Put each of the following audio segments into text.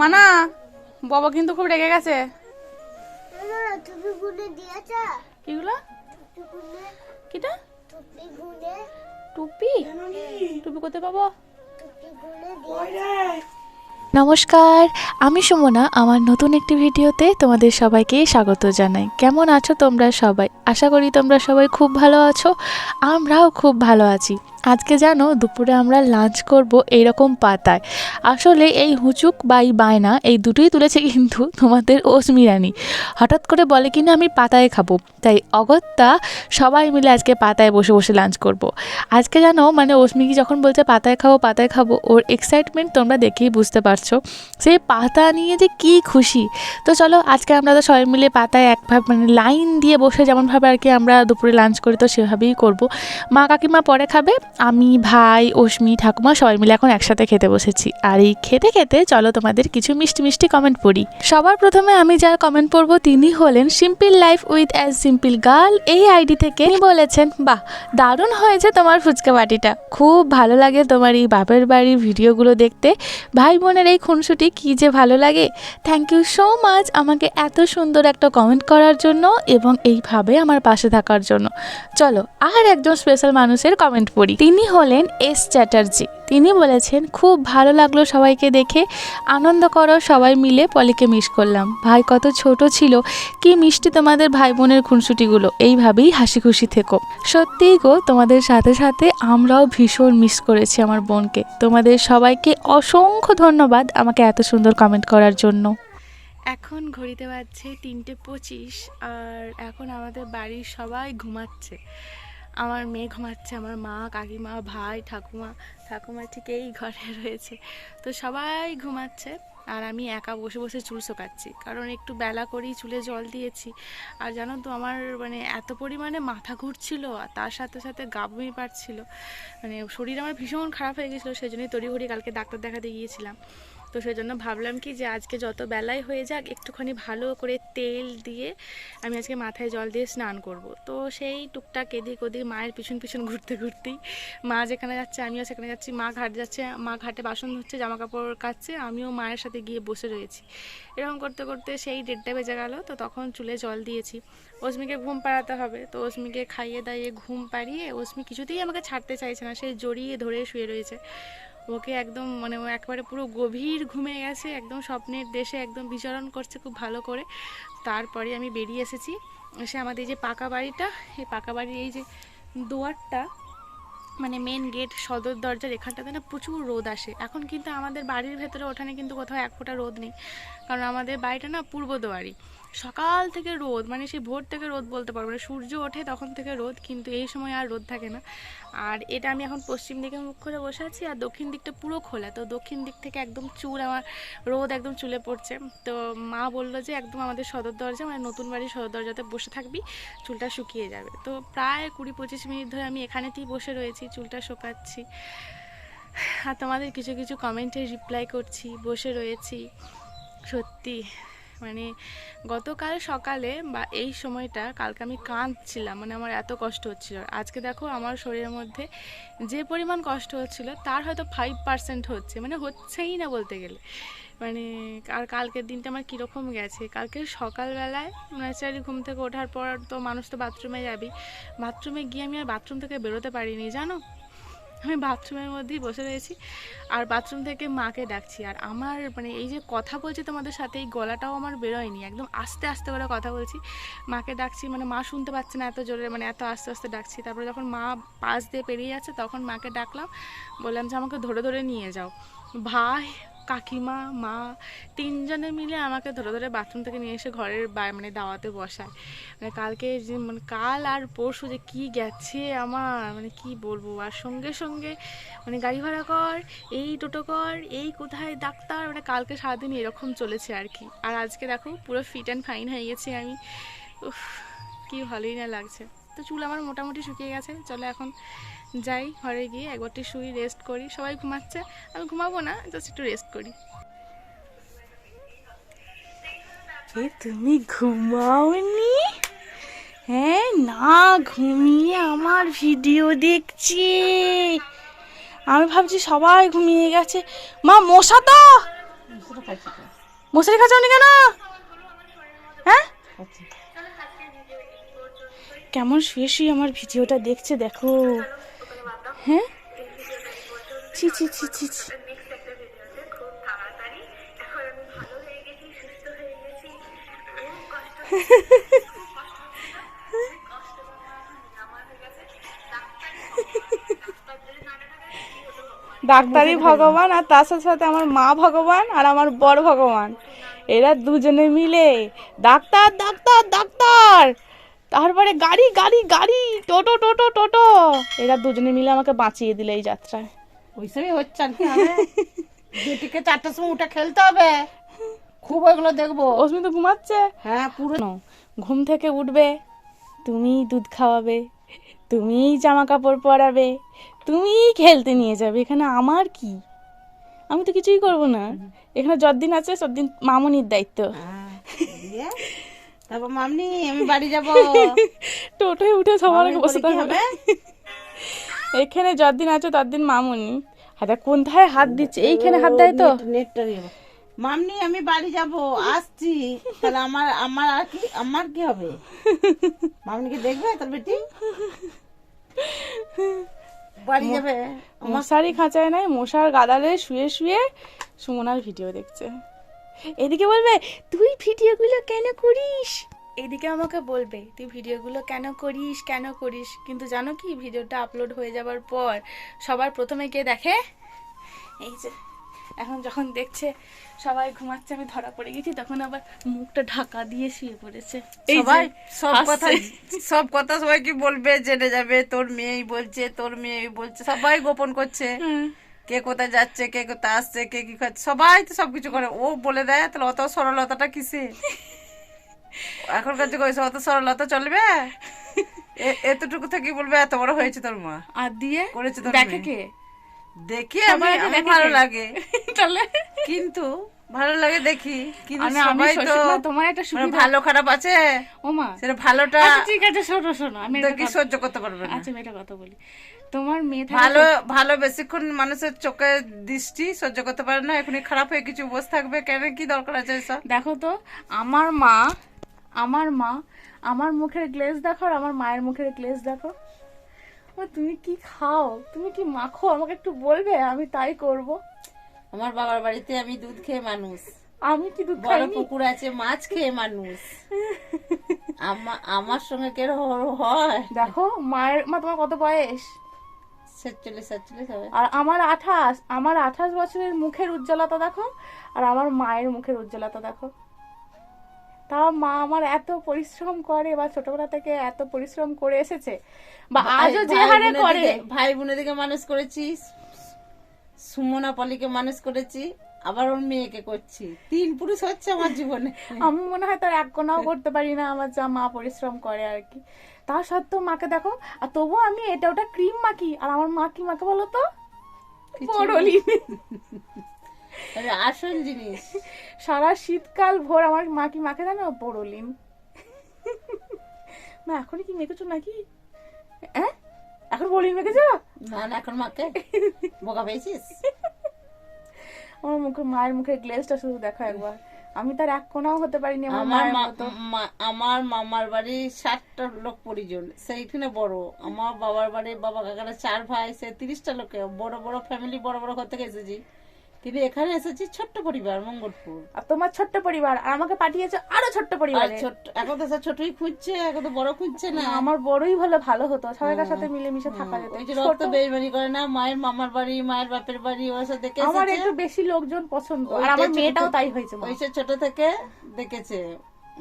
মানা, বাবা কিন্তু খুব রেগে গেছে। কিগুলো? কিটা? টুপি? টুপি কোথায় পাবো? নমস্কার, আমি সুমনা। আমার নতুন একটি ভিডিওতে তোমাদের সবাইকে স্বাগত জানাই। কেমন আছো তোমরা সবাই? আশা করি তোমরা সবাই খুব ভালো আছো। আমরাও খুব ভালো আছি। আজকে জানো দুপুরে আমরা লাঞ্চ করব এইরকম পাতায়। আসলে এই হুচুক বা এই বায়না এই দুটোই তুলেছে কিন্তু তোমাদের অস্মি রানী। হঠাৎ করে বলে কিনা আমি পাতায় খাবো, তাই অগত্যা সবাই মিলে আজকে পাতায় বসে বসে লাঞ্চ করব। আজকে জানো মানে অস্মি যখন বলছে পাতায় খাবো, ওর এক্সাইটমেন্ট তোমরা দেখেই বুঝতে পারছো। সেই পাতা নিয়ে যে কী খুশি। তো চলো আজকে আমরা তো সবাই মিলে পাতায় একভাবে মানে লাইন দিয়ে বসে যেমনভাবে আর কি আমরা দুপুরে লাঞ্চ করি তো সেভাবেই করব। মা কাকিমা পরে খাবে, আমি ভাই অস্মি ঠাকুমা সবাই মিলে এখন একসাথে খেতে বসেছি। আর এই খেতে খেতে চলো তোমাদের কিছু মিষ্টি মিষ্টি কমেন্ট পড়ি। সবার প্রথমে আমি যার কমেন্ট পড়বো তিনি হলেন simple life with as simple girl. এই আইডি থেকে তিনি বলেছেন, বাহ দারুণ হয়েছে তোমার ফুচকা বাটিটা, খুব ভালো লাগে তোমার এই বাপের বাড়ির ভিডিওগুলো দেখতে। ভাই বোনের এই খুনসুটি কী যে ভালো লাগে। থ্যাংক ইউ সো মাচ আমাকে এত সুন্দর একটা কমেন্ট করার জন্য এবং এইভাবে আমার পাশে থাকার জন্য। চলো আর একজন স্পেশাল মানুষের কমেন্ট পড়ি। তিনি হলেন এস চ্যাটার্জি। তিনি বলেছেন, খুব ভালো লাগলো সবাইকে দেখে, আনন্দ করো সবাই মিলে, পলিকে মিস করলাম। ভাই কত ছোট ছিল, কি মিষ্টি তোমাদের ভাই বোনের খুনসুটিগুলো, এইভাবেই হাসি খুশি থেকো। সত্যিই গো, তোমাদের সাথে সাথে আমরাও ভীষণ মিস করেছি আমার বোনকে। তোমাদের সবাইকে অসংখ্য ধন্যবাদ আমাকে এত সুন্দর কমেন্ট করার জন্য। এখন ঘড়িতে বাজছে 3:25 আর এখন আমাদের বাড়ির সবাই ঘুমাচ্ছে। আমার মেয়ে ঘুমাচ্ছে, আমার মা কাকিমা ভাই ঠাকুমা ঠিক এই ঘরে রয়েছে। তো সবাই ঘুমাচ্ছে আর আমি একা বসে বসে চুল শোকাচ্ছি, কারণ একটু বেলা করেই চুলে জল দিয়েছি। আর জানো তো আমার মানে এত পরিমাণে মাথা ঘুরছিল আর তার সাথে সাথে গা বমি পাচ্ছিল, মানে শরীর আমার ভীষণ খারাপ হয়ে গেছিলো। সেই জন্যই তড়িঘড়ি কালকে ডাক্তার দেখাতে গিয়েছিলাম। তো সেই জন্য ভাবলাম কি যে আজকে যত বেলাই হয়ে যাক একটুখানি ভালো করে তেল দিয়ে আমি আজকে মাথায় জল দিয়ে স্নান করব। তো সেই টুকটাক এদিক ওদিক মায়ের পিছন পিছন ঘুরতে ঘুরতেই, মা যেখানে যাচ্ছে আমিও সেখানে যাচ্ছি, মা ঘাট যাচ্ছে, মা ঘাটে বাসন ধুচ্ছে, জামা কাপড় কাচ্ছে, আমিও মায়ের সাথে গিয়ে বসে রয়েছি। এরকম করতে করতে সেই 1:30 বেজে গেল। তো তখন চুলে জল দিয়েছি, অস্মিকে ঘুম পাড়াতে হবে। তো অস্মিকে খাইয়ে দাইয়ে ঘুম পাড়িয়ে অস্মি কিছুতেই আমাকে ছাড়তে চাইছে না, সে জড়িয়ে ধরে শুয়ে রয়েছে। ওকে একদম মানে ও একবারে পুরো গভীর ঘুমে গেছে, একদম স্বপ্নের দেশে একদম বিচরণ করছে খুব ভালো করে। তারপরে আমি বেরিয়ে এসেছি, এসে আমাদের এই যে পাকা বাড়িটা, এই পাকা বাড়ির এই যে দুয়ারটা মানে মেন গেট সদর দরজার এখানটাতে না প্রচুর রোদ আসে। এখন কিন্তু আমাদের বাড়ির ভেতরে ওঠানে কিন্তু কোথাও এক ফোঁটা রোদ নেই, কারণ আমাদের বাড়িটা না পূর্ব দুয়ারি। সকাল থেকে রোদ, মানে সেই ভোর থেকে রোদ বলতে পারবো না, সূর্য ওঠে তখন থেকে রোদ, কিন্তু এই সময় আর রোদ থাকে না। আর এটা আমি এখন পশ্চিম দিকে মুখ করে বসে আছি আর দক্ষিণ দিকটা পুরো খোলা, তো দক্ষিণ দিক থেকে একদম চুল আমার রোদ একদম চুলে পড়ছে। তো মা বললো যে একদম আমাদের সদর দরজা মানে নতুন বাড়ির সদর দরজাতে বসে থাকবি, চুলটা শুকিয়ে যাবে। তো প্রায় 20-25 মিনিট ধরে আমি এখানেতেই বসে রয়েছি, চুলটা শুকাচ্ছি আর তোমাদের কিছু কিছু কমেন্টে রিপ্লাই করছি, বসে রয়েছি। সত্যি মানে গতকাল সকালে বা এই সময়টা কালকে আমি কাঁদছিলাম, মানে আমার এত কষ্ট হচ্ছিল। আজকে দেখো আমার শরীরের মধ্যে যে পরিমাণ কষ্ট হচ্ছিল তার হয়তো 5% হচ্ছে, মানে হচ্ছেই না বলতে গেলে। মানে আর কালকের দিনটা আমার কীরকম গেছে, কালকে সকালবেলায় ন্যাচারালি ঘুম থেকে ওঠার পর তো মানুষ তো বাথরুমে যাবি, বাথরুমে গিয়ে আমি আর বাথরুম থেকে বেরোতে পারিনি জানো। আমি বাথরুমের মধ্যেই বসে রয়েছি আর বাথরুম থেকে মাকে ডাকছি। আর আমার মানে এই যে কথা বলছি তোমাদের সাথে, এই গলাটাও আমার বেরোয়নি, একদম আস্তে আস্তে করে কথা বলছি, মাকে ডাকছি, মানে মা শুনতে পাচ্ছে না এত জোরে, মানে এত আস্তে আস্তে ডাকছি। তারপরে যখন মা পাশ দিয়ে পেরিয়ে যাচ্ছে তখন মাকে ডাকলাম, বললাম যে আমাকে ধরে ধরে নিয়ে যাও। ভাই কাকিমা মা তিনজনে মিলে আমাকে ধরে ধরে বাথরুম থেকে নিয়ে এসে ঘরের মানে দাওয়াতে বসায়। মানে কালকে যে মানে কাল আর পরশু যে কী গেছে আমার, মানে কি বলবো। আর সঙ্গে সঙ্গে মানে গাড়ি ভাড়া কর, এই টোটো কর, এই কোথায় ডাক্তার, মানে কালকে সারাদিন এরকম চলেছে আর কি। আর আজকে দেখো পুরো ফিট অ্যান্ড ফাইন হয়ে গেছি আমি। উফ কি ভালোই না লাগছে। তো চুল আমার মোটামুটি শুকিয়ে গেছে, চলো এখন যাই ঘরে গিয়ে একবারটি শুই, রেস্ট করি। সবাই ঘুমাচ্ছে, আমি ঘুমাবো না, জাস্ট একটু রেস্ট করি। তুমি ঘুমাওনি? হ্যাঁ না ঘুমিয়ে আমার ভিডিও দেখছি, আমি ভাবছি সবাই ঘুমিয়ে গেছে। মা মশা তো, মাংসটা খাচ্ছি তো। মশারি খাচ্ছ নি কেন? হ্যাঁ, খাচ্ছি। কেমন শুয়ে শুয়ে আমার ভিডিওটা দেখছে দেখো। হ্যাঁ, ছি ছি ছি ছি ছি। ডাক্তারই ভগবান, আর তার সাথে সাথে আমার মা ভগবান আর আমার বড় ভগবান। এরা দুজনে মিলে ডাক্তার ডাক্তার ডাক্তার, তারপরে গাড়ি গাড়ি গাড়ি, টোটো টোটো টোটো, এরা দুজনে মিলে আমাকে বাঁচিয়ে দিলে এই যাত্রায়। ওইসবই হচ্ছে আর কি হবে। বেটিকে 4টার সময় উঠে খেলতে হবে, খুব ওইগুলো দেখবো। অস্মি তো ঘুমাচ্ছে। হ্যাঁ পুরো ঘুম থেকে উঠবে, তুমিই দুধ খাওয়াবে, তুমিই জামা কাপড় পরাবে, তুমিই খেলতে নিয়ে যাবে। এখানে আমার কি? আমি তো কিছুই করব না। এখানে যতদিন আছে ততদিন মামনির দায়িত্ব। দিয়ে তারপর মামনি আমি বাড়ি যাব। টোটোয় উঠে সবার আগে মামনির বসে পরে কি থাকবে। হবে? এখানে যতদিন আছে ততদিন মামনি। হাতে কোনথায় হাত দিচ্ছে? এইখানে হাত দেয় তো। নেটটা নিয়ে মামনি আমি বাড়ি যাব, আসছি। তাহলে আমার আমার আর কি, আমার কি হবে? মামনিকে দেখবে তোর বেটি বাড়ি যাবে। মশারি খাঁচায় নাই, মশার গাদালে শুয়ে শুয়ে সুমনার ভিডিও দেখছে। এদিকে বলবে তুই ভিডিওগুলো কেন করিস, এদিকে আমাকে বলবে তুই ভিডিওগুলো কেন করিস কেন করিস। কিন্তু জানো কি, ভিডিওটা আপলোড হয়ে যাবার পর সবার প্রথমে কে দেখে? এই যে এখন যখন দেখছে সবাই ঘুমাচ্ছে, আমি ধরা পড়ে গেছি, তখন আবার মুখটা ঢাকা দিয়ে শুয়ে পড়েছে। এই যে সবাই সব কথা হাসছে। সব কথা সবাই কি বলবে, জেনে যাবে তোর মেয়েই বলছে, তোর মেয়েই বলছে, সবাই গোপন করছে। হুম। কে কোথায় যাচ্ছে, কে কোথায় আসছে, কে কি খাচ্ছে, সবাই তো সবকিছু করে। ও বলে দেয়, তাহলে অত সরলতাটা কিসে? এখনকার যুগে ওইসব অত সরলতা চলবে? এতটুকু থেকে বলবে এত বড় হয়েছে তোর মা, আর দিয়ে করেছে তোর দেখে মেয়ে। কে? দেখি সবাই আমি আগে আমি দেখে ভালো কে? লাগে, তাহলে কিন্তু ভালো লাগে দেখি, কিন্তু আমি সবাই তো শ্বশুর, না, তোমার একটা মানে সুবিধা। ভালো খারাপ আছে, ও মা, সেটা ভালোটা আচ্ছা ঠিক আছে, শোনো শোনো, আমি একটা দেখি কথা- সহ্য করতে পারবে না। আচ্ছা আমি একটা কথা বলি। তোমার মেয়ে থাকে ভালো ভালো বেশিক্ষণ মানুষের চোখে দৃষ্টি সহ্য করতে পারে না, এখনই খারাপ হয়ে কিছু বসে থাকবে কেন? কি দরকার আছে এসব? দেখো তো, আমার মা আমার মুখের গ্লেজ দেখো আর আমার মায়ের মুখের গ্লেজ দেখো। ও, তুমি কি খাও, তুমি কি মাখো, আমাকে একটু বলবে, আমি তাই করব। আমার বাবার বাড়িতে আমি দুধ খেয়ে মানুষ, আমি কি দুধ বড় খাইনি? পুকুর আছে, মাছ খেয়ে মানুষ। আমার সঙ্গে কেরো হয়? দেখো মা তোমার কত বয়স? 47 হবে। আর আমার 28 বছরের মুখের উজ্জ্বলতা দেখো, আর আমার মায়ের মুখের উজ্জ্বলতা দেখো। তাও মা আমার এত পরিশ্রম করে, বা ছোটবেলা থেকে এত পরিশ্রম করে এসেছে, বা আজও যে হারে করে। ভাই বোনেদিকে মানুষ করেছি, সুমনা পলিকে মানুষ করেছি, আবার ওর মেয়েকে করছি। 3 পুরুষ হচ্ছে আমার জীবনে। আমি মনে হয় তার এক কোনাও করতে পারি না, আমার যা মা পরিশ্রম করে আর কি। তা সত্ত্বেও মাকে দেখো, আর তবুও আমি এটা ওটা ক্রিম মাখি, আর আমার মা কি মাকে বলো তো? বড়লিন। আরে আসল জিনিস। সারা শীতকাল ভোর আমার মা কি মাকে জানো? বড়লিন। মা এখনই কি মেখেছো নাকি? হ্যাঁ, এখন বড়লিন মেখেছো? না না, এখন মাকে বোকা পেয়েছিস? আমার মুখে, মায়ের মুখে গ্লেজটা শুধু দেখো একবার। আমি তার এক কোনাও হতে পারিনি আমার আমার মায়ের মতো। আমার মামার বাড়ি 60টা লোক পরিজন, সেইখানে বড়। আমার বাবার বাড়ি, বাবা কাকারা 4 ভাই, সে 30টা লোকে বড় বড় ফ্যামিলি, বড় বড় ঘর থেকে এসেছি। কিন্তু এখানে এসেছি ছোট্ট পরিবার, মঙ্গলপুর। আর তোমার ছোট্ট পরিবার, আর আমাকে পাঠিয়েছো আরো ছোট্ট আর পরিবারে। ছোট্ট, এখন তো স্যার ছোটই খুঁজছে, এখন তো বড় খুঁজছে না। আমার বড়ই ভালো হতো, সবাইকার সাথে মিলেমিশে থাকা যেত। ওই যে ছোট, রক্ত বেইমানি করে না, মায়ের মামার বাড়ি, মায়ের বাপের বাড়ি, ওরা সব দেখে আমার এসেছে। একটু বেশি লোকজন পছন্দ, আর ওইটা আমার ছোট মেয়েটাও থেকে- তাই হয়েছে। মা, ওই সে ছোট থেকে দেখেছে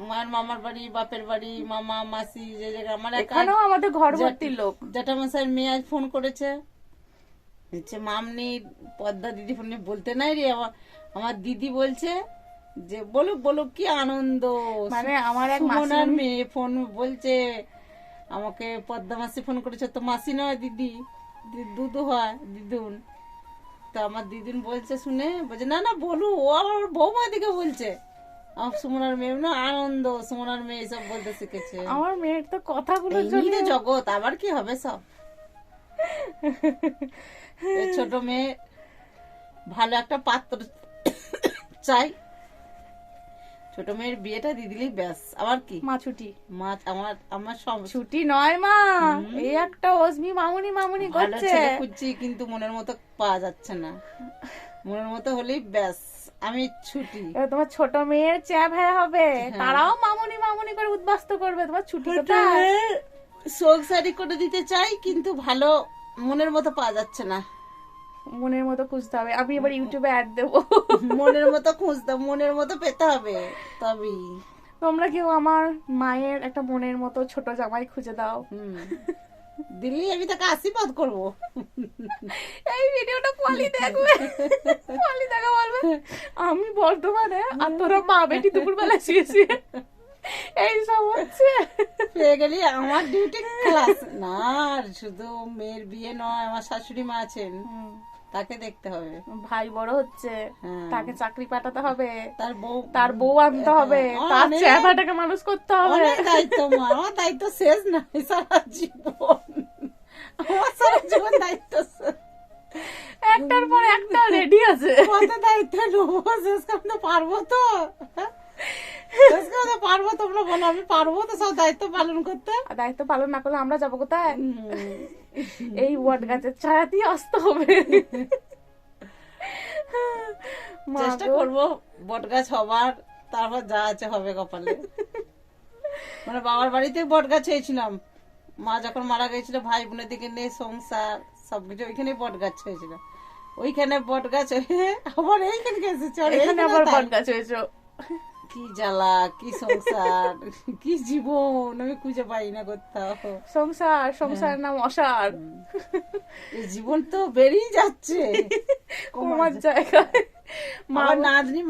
মায়ের মামার বাড়ি, বাপের বাড়ি, মামা মাসি, যে জায়গায়। আমার এক এখানেও আমাদের ঘর ভর্তি লোক। জ্যাঠামশাইয়ের মেয়ে আজ ফোন করেছে, বলছে মামনি পদ্মা দিদি ফোনে বলতে নাই রে, আমার দিদি বলছে যে বলুক বলুক, কি আনন্দ। মানে আমার এক সুমনার মেয়ে ফোন বলছে আমাকে, পদ্মা মাসি ফোন করেছে, তো মাসি নয় দিদি, দুদু হয়, দিদুন। তো আমার দিদুন বলছে, শুনে বলছে না না বলু, ও আমার বৌমা দিকে বলছে। আমার সুমনার মেয়ে না, আনন্দ, সুমনার মেয়ে এইসব বলতে শিখেছে। আমার মেয়ের তো কথাগুলো এই নিয়ে জগৎ, আবার কি হবে সব। এই ছোট মেয়ে ভালো একটা পাত্র চাই ছোট মেয়ের বিয়েটা দিয়ে দিলেই ব্যাস। আবার কি মা ছুটি, মাছ আমার আমার সব ছুটি নয় মা, এই একটা অজমি মামুনি মামুনি ভালো করছে। ছেলে খুঁজছি কিন্তু মনের মতো পাওয়া যাচ্ছে না। মনের মতো হলেই ব্যাস আমি ছুটি। এবার তোমার ছোট মেয়ের চ্যা ভাই হবে, তারাও মামুনি মামুনি করে উদ্বাস্ত করবে, তোমার ছুটি কোথায়? সংসারি করে দিতে চাই কিন্তু ভালো মনের মতো পাওয়া যাচ্ছে না। মনের মতো খুঁজতে হবে। আমি এবার ইউটিউবে অ্যাড দেবো। মনের মতো খুঁজতে, মনের মতো পেতে হবে তবেই। তোমরা কেউ আমার মায়ের একটা মনের মতো ছোট জামাই খুঁজে দাও। দিল্লি আমি তাকে আশীর্বাদ করবো। এই ভিডিওটা পলি দেখবে, পলি দেখা বলবে আমি বর্তমানে আর তোরা মা বেটি দুপুরবেলা শুয়ে শুয়ে এই সব হচ্ছে। পেয়ে গেলি আমার ডিউটি ক্লাস না। আর শুধু মেয়ের বিয়ে নয়, আমার শাশুড়ি মা আছেন, তাকে দেখতে হবে। ভাই বড় হচ্ছে, হ্যাঁ। তাকে চাকরি পাঠাতে হবে, তার বউ আনতে হবে, তার চেহারাটাকে মানুষ করতে হবে। অনেক দায়িত্ব মা, আমার দায়িত্ব শেষ নাই সারা জীবন। আমার সারা জীবন দায়িত্ব শেষ। একটার পর একটা রেডি আছে। কত দায়িত্ব নেবো, শেষ করতে পারবো তো? শেষ করতে পারবো? তোমরা বলো আমি পারবো তো সব দায়িত্ব পালন করতে? আর দায়িত্ব পালন না করলে আমরা যাবো কোথায়? এই ওয়াট গাছের ছায়াতেই আসতে হবে। চেষ্টা করবো বট গাছ হবার, তারপর যা আছে হবে কপালে। মানে বাবার বাড়িতে বট গাছ হয়েছিলাম, মা যখন মারা গেছিল, ভাই বোনের দিকে নিয়ে সংসার সবকিছু ওইখানে বট গাছ হয়েছিল। ওইখানে বট গাছ হয়ে আবার এইখানে এসেছে, এখানে আবার বট গাছ হয়েছে। কি জ্বালা, কি সংসার, কি জীবন আমি খুঁজে পাই না কোথাও। সংসার নাম অসার। এই জীবন তো বেরিয়ে যাচ্ছে কমার জায়গায়। আমার নাতনি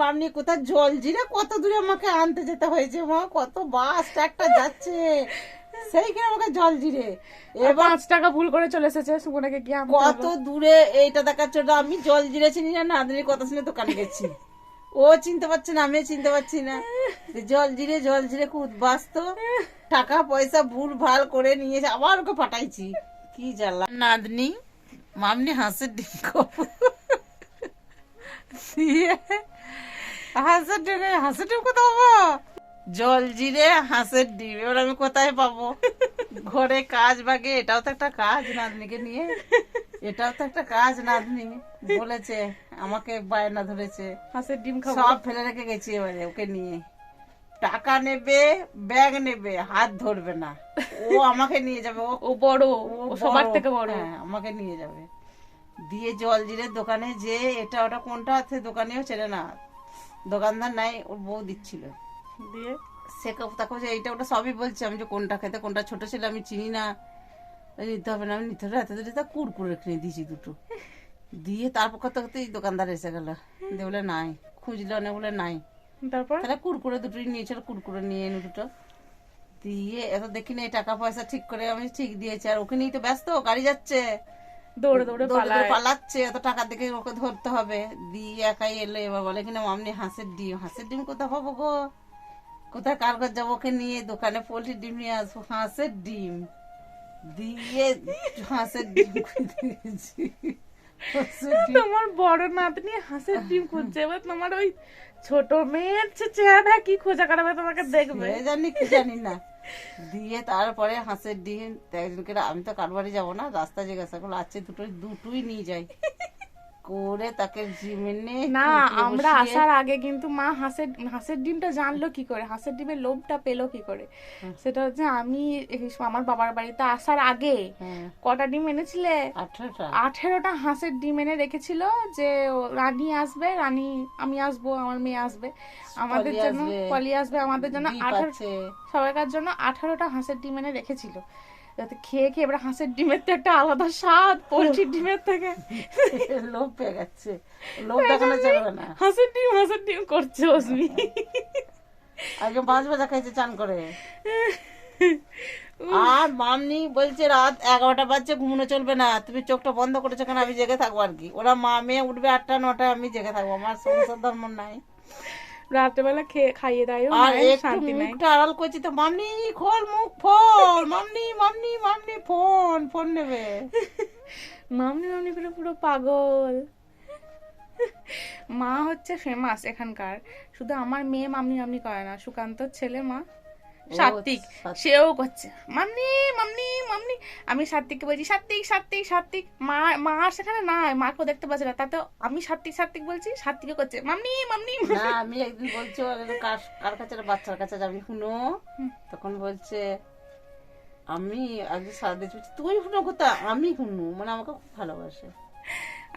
মামনি কোথায় জলজিরা কত দূরে আমাকে আনতে যেতে হয়েছে মা, কত বাস একটা যাচ্ছে সেইখানে আমাকে জলজিরে। এবার 5 টাকা ভুল করে চলে এসেছে সুমনাকে কি কত দূরে এইটা দেখাচ্ছে না। আমি জলজিরা চিনি না, নাতনির কথা শুনে দোকানে গেছি, ও চিনতে পারছে না, আমি চিনতে পারছি না। জলজিরে খুব উদ্বাস্ত, টাকা পয়সা ভুল ভাল করে নিয়েছে, আবার ওকে পাঠাইছি। কি জ্বালা। নাতনি মামনি হাঁসের ডিম খাবো, হাঁসের ডিম কোথাও পাবো? জলজিরে হাঁসের ডিম এবার আমি কোথায় পাবো? ঘরে কাজ বাগে, এটাও তো একটা কাজ নাতনিকে নিয়ে, এটাও তো একটা কাজ। নাতনি বলেছে আমাকে, বায়না ধরেছে হাঁসের ডিম খাবো, সব ফেলে রেখে গেছি এবারে ওকে নিয়ে। টাকা নেবে, ব্যাগ নেবে, হাত ধরবে না, ও আমাকে নিয়ে যাবে। ও বড়, ও সবার থেকে বড়। হ্যাঁ, আমাকে নিয়ে যাবে। দিয়ে জলজিরের দোকানে যে এটা ওটা কোনটা আছে দোকানেও চেনে না, দোকানদার নাই, ওর বউ দিচ্ছিল। দিয়ে সে তাকে এইটা ওটা সবই বলছে, আমি যে কোনটা খেতে কোনটা ছোট ছেলে আমি চিনি না, নিতে হবে না, আমি নিতে হবে। এত দূরে তা কুরকুরে কিনে দিয়েছি দুটো। দিয়ে তারপর কত কত এই দোকানদার এসে গেল, দিয়ে বলে নাই, খুঁজলো অনেক, বলে নাই। তারপর তাহলে কুরকুরে দুটোই নিয়েছিল, কুরকুরে নিয়ে এনে দুটো দিয়ে এত দেখি না টাকা পয়সা ঠিক করে আমি ঠিক দিয়েছি। আর ওকে নিয়ে তো ব্যস্ত, গাড়ি যাচ্ছে, দৌড়ে দৌড়ে পালাচ্ছে, এত টাকা দেখে ওকে ধরতে হবে। দিয়ে একাই এলো, এবার বলে কিনা মামনি হাঁসের ডিম কোথায় পাবো গো, কোথায় কার ঘর যাবো? ওকে নিয়ে দোকানে পোল্ট্রি ডিম নিয়ে আসবো, হাঁসের ডিম দিয়ে হাঁসের ডিম দিয়েছি। তোমার বড় নাতনি হাঁসের ডিম খুঁজছে, এবার তোমার ওই ছোট মেয়ের চেহারা কি খোঁজা কাটাবে তোমাকে দেখবে, জানি কি জানি না। দিয়ে তারপরে হাঁসের ডিম একজনকে, আমি তো কার বাড়ি যাবো না, রাস্তা জিজ্ঞাসা করলো, আছে দুটোই নিয়ে যাই করে তাকে জিমেনে। না আমরা আসার আগে কিন্তু মা হাঁসের ডিমটা জানলো কি করে, হাঁসের ডিমের লোভটা পেলো কি করে, সেটা হচ্ছে আমি আমার বাবার বাড়িতে আসার আগে কটা ডিম এনেছিলে? 18টা হাঁসের ডিম এনে রেখেছিল, যে রানী আসবে, আমি আসবো, আমার মেয়ে আসবে, আমাদের জন্য পলি আসবে, আমাদের জন্য 18 সবাইকার জন্য 18টা হাঁসের ডিম এনে রেখেছিল। যাতে খেয়ে খেয়ে এবার হাঁসের ডিমের তো একটা আলাদা স্বাদ পোলট্রির ডিমের থেকে, লোভ পেয়ে গেছে, লোভ দেখানো চলবে না। হাঁসের ডিম করছে অসমি। আগে 5 বাজা খাইছে চান করে। আর মামনি বলছে রাত 11টা বাজছে, ঘুমানো চলবে না, তুমি চোখটা বন্ধ করেছো কেন, আমি জেগে থাকবো আর কি। ওরা মা মেয়ে উঠবে 8টা 9টায়, আমি জেগে থাকবো, আমার সংসার ধর্ম নাই। রাত্রেবেলা খাইয়ে দেয়, আর একটু মুখটা আড়াল করছি তো মামনি খোল মুখ, ফোন মামনি ফোন নেবে। মামনি করে পুরো পাগল। মা হচ্ছে ফেমাস এখানকার, শুধু আমার মেয়ে মামনি মামনি করে না, সুকান্তর ছেলে মা সাত্বিক, সেও করছে মামনি মামনি মামনি। আমি সাত্বিককে বলছি সাত্বিক সাত্বিক সাত্বিক, মা মা সেখানে না, মাকেও দেখতে পাচ্ছে না, তাতে আমি সাত্বিক সাত্বিক বলছি, সাত্বিকও করছে মামনি মামনি। না আমি একদিন বলছি ওর কার কার কাছে, একটা বাচ্চার কাছে যাবি শুনো, তখন বলছে আমি আগে সারা দিচ্ছি, তুই শুনো কোথা, আমি শুনু, মানে আমাকে খুব ভালোবাসে।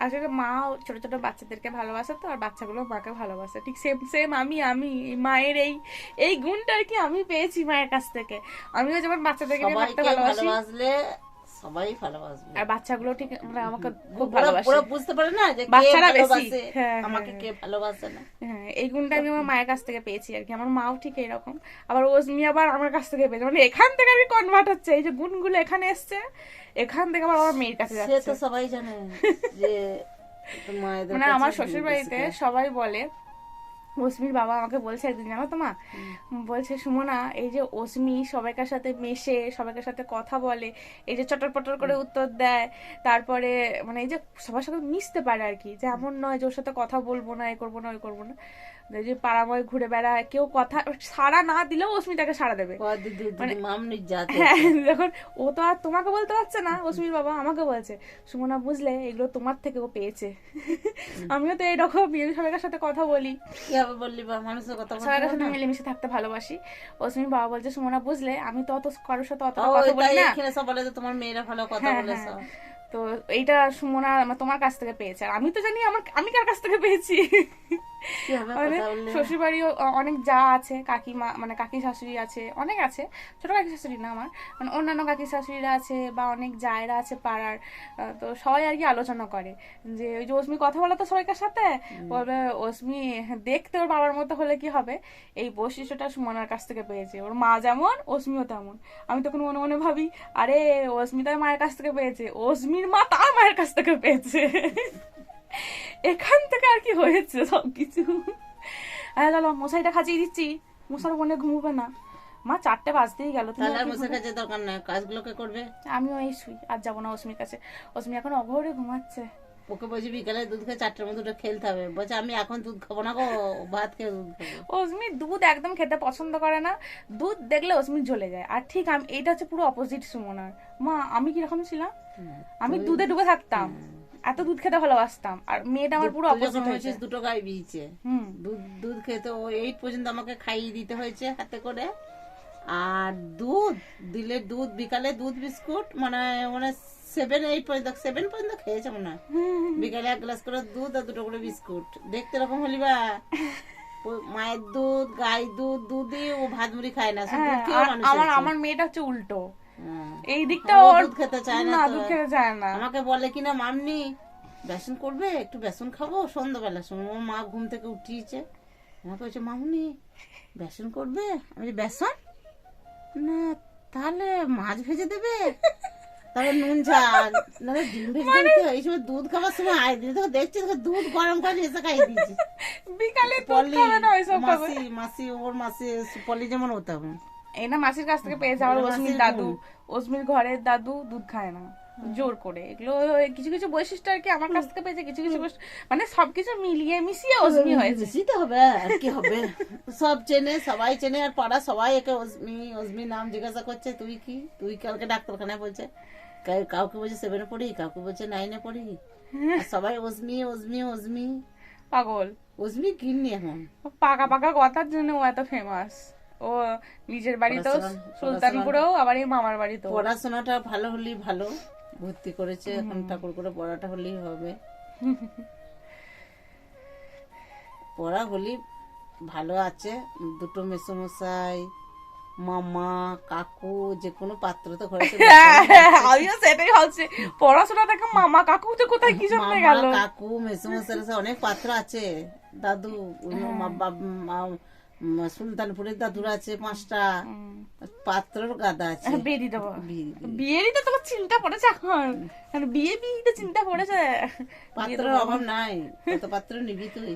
আসলে মা ছোট ছোট বাচ্চাদেরকে ভালোবাসে তো, আর বাচ্চাগুলো মাকে ভালোবাসে, ঠিক সেম সেম আমি এই মায়ের এই গুণটা আর কি আমি পেয়েছি মায়ের কাছ থেকে। আমিও যেমন বাচ্চাদেরকে নিয়ে থাকতে সবাইকে ভালোবাসি, ভালোবাসলে সবাই ভালোবাসবে, আর বাচ্চাগুলো ঠিক মানে আমাকে খুব ওরা ভালোবাসে। বুঝতে পারে না যে কে বাচ্চারা বেশি, ভালোবাসে, হ্যাঁ, আমাকে কে ভালোবাসে না। হ্যাঁ, এই গুণটা আমি আমার মায়ের কাছ থেকে পেয়েছি আর কি। আমার মাও ঠিক এরকম, আবার ওজমি আবার আমার কাছ থেকে পেয়েছে, মানে এখান থেকে আমি কনভার্ট হচ্ছে, এই যে গুণগুলো এখানে এসছে, এখান থেকে আবার আমার মেয়ের কাছে সে যাচ্ছে। তো সবাই জানে যে মায়েদের মানে কাছে আমার গুণ শ্বশুর বেশি বাড়িতে থাকে। সবাই বলে, অসমির বাবা আমাকে বলছে একদিন, জানো তো মা, বলছে সুমনা এই যে অসমি সবাইকার সাথে মেশে, সবাইকার সাথে কথা বলে, এই যে চটর পটর করে উত্তর দেয়, তারপরে মানে এই যে সবার সাথে মিশতে পারে আর কি, যে এমন নয় যে ওর সাথে কথা বলবো না, এ করবো না ওই করবো না, এই যে পাড়াময় ঘুরে বেড়ায়, কেউ কথা সাড়া না দিলেও অসমি তাকে সাড়া দেবে। ও দিদি দিদি মামনি জাতে হ্যাঁ, যখন ও তো আর তোমাকে বলতে পারছে না, অসমির বাবা আমাকে বলছে সুমনা বুঝলে এগুলো তোমার থেকে ও পেয়েছে। আমিও তো এইরকম সবাইকার সাথে কথা বলি, কিভাবে বললি বা মানুষের কথা বলতে সবাইকার পারে সাথে না। মিলেমিশে থাকতে ভালোবাসি। অসমির বাবা বলছে সুমনা বুঝলে আমি তো অত কারোর সাথে অতটা ও কথা বলি তাই না, এখানে সব বলে যে তোমার মেয়েরা ভালো কথা হ্যাঁ, বলে হ্যাঁ, সব। তো এইটা সুমনা তোমার কাছ থেকে পেয়েছে, আর আমি তো জানি আমি কার কাছ থেকে পেয়েছি। কিভাবে মানে কথা বললে শ্বশুর বাড়িও অনেক যা আছে, কাকিমা মানে কাকি শাশুড়ি আছে, অনেক আছে, ছোট কাকি শাশুড়ি না আমার, মানে অন্যান্য কাকি শাশুড়িরা আছে বা অনেক জায়রা আছে পাড়ার, তো সবাই আর কি আলোচনা করে যে ওই যে অসমি কথা বলে তো সবাইকার সাথে, বলবে অসমি দেখতে ওর বাবার মতো হলে কি হবে, এই বৈশিষ্ট্যটা সুমনার কাছ থেকে পেয়েছে, ওর মা যেমন অসমিও তেমন। আমি তখন মনে মনে ভাবি আরে অসমি তার মায়ের কাছ থেকে পেয়েছে, অসমির মা তার মায়ের কাছ থেকে পেয়েছে, এখান থেকে আর কি হয়েছে সবকিছু। হ্যাঁ চলো মশাইটা খাচিয়ে দিচ্ছি, মশার মনে ঘুমবে না, মা 4টে বাজতেই গেল, তুমি তাহলে আর আর কি বসে ঘুমো? কাছে দরকার নাই, কাজগুলোকে করবে। আমিও এই শুই, আর যাবো না অসমির কাছে, অসমি এখন অঘরে ঘুমাচ্ছে। ওকে বলছি বিকালে দুধ খেয়ে 4টার মধ্যে উঠে খেলতে হবে, বলছে আমি এখন দুধ খাবো না গো, ভাত খেয়ে দুধ খাবো। অসমি দুধ একদম খেতে পছন্দ করে না, দুধ দেখলে অসমি জ্বলে যায়, আর ঠিক আমি এইটা হচ্ছে পুরো অপোজিট সুমনার। মা আমি কিরকম ছিলাম, আমি দুধে ডুবে থাকতাম, এত দুধ খেতে ভালোবাসতাম, আর মেয়েটা আমার পুরো তুই অপোজিট যখন হয়েছে। হয়েছিস দুটো গাই বিয়েছে, হুম, দুধ দুধ খেতে ও 8 পর্যন্ত আমাকে খাইয়ে দিতে হয়েছে হাতে করে, আর দুধ দিলে দুধ বিকালে দুধ বিস্কুট মানে মানে 7 পর্যন্ত খেয়েছে মনে হয়, বিকালে 1 গ্লাস করে দুধ আর 2টো করে বিস্কুট, দেখতে এরকম হলি বা মায়ের দুধ গাই দুধই ও ভাত মুড়ি খায় না, শুধু দুধ হ্যাঁ, খেয়েও আর মানুষ আমার হয়েছে। আমার মেয়েটা হচ্ছে উল্টো, হ্যাঁ। এই দিকটা ও ওর দুধ খেতে চায় না না, তো। দুধ খেতে চায় না। আমাকে বলে কিনা মামনি বেসন করবে, একটু বেসন খাবো সন্ধ্যাবেলার সময়, ওর মা ঘুম থেকে উঠিয়েছে, আমাকে বলছে মামনি বেসন করবে, আমি বলি, বেসন না তাহলে মাছ ভেজে দেবে, তাহলে নুন ঝাল নাহলে ডিম ভেজে দিতে, এই সময় দুধ খাবার সময় আয় দিদি তোকে দেখছি, তোকে দুধ গরম করে এসে খাইয়ে দিয়েছি। বিকালে দুধ পলি খাবে না, ওইসব খাবে। মাসি মাসি ওর মাসি পলি যেমন হতে হবে। এই না মাসির কাছ থেকে পেয়েছে, আবার মাসির অসমির দাদু, অসমির ঘরের দাদু দুধ খায় না জোর করে, এগুলো কিছু কিছু বৈশিষ্ট্য আর কি আমার কাছ থেকে পেয়েছে, কিছু কিছু মানে সবকিছু মিলিয়ে মিশিয়ে অসমি হয়েছে। বুঝতে হবে আর কি হবে, সব চেনে সবাই চেনে, আর পাড়া সবাই একে অজমি অজমি নাম জিজ্ঞাসা করছে, তুই কি তুই কালকে ডাক্তারখানায় বলছে, কাউকে বলছে 7-এ পড়ি, কাউকে বলছে 9-এ পড়ি, আর সবাই অজমি অজমি অজমি পাগল, অজমি কিননি এখন। পাকা পাকা কথার জন্য ও এত ফেমাস, ও নিজের বাড়িতেও সুলতানপুরেও, আবার এই মামার বাড়িতেও। পড়াশোনাটা ভালো হলেই ভালো, ভর্তি করেছে এখন, ঠাকুর করে পড়াটা হলেই হবে, পড়া হলেই ভালো আছে। 2টো মেসোমশাই মামা কাকু যে কোনো পাত্র তো ঘরে চলে আমিও সেটাই ভাবছি, পড়াশোনা থেকে মামা কাকু তো কোথায় কি জন্য মামা গেল। কাকু মেসোমশাই অনেক পাত্র আছে, দাদু সুলতানপুরের দাদুর আছে 5টা, পাত্রর গাদা আছে। বিয়ে দিতে হবে, বিয়ে দিতে। বিয়ে দিতে তোমার চিন্তা পড়েছে এখন, মানে বিয়ে দিতে চিন্তা পড়েছে। পাত্রের অভাব নাই, কত পাত্র নিবি তুই।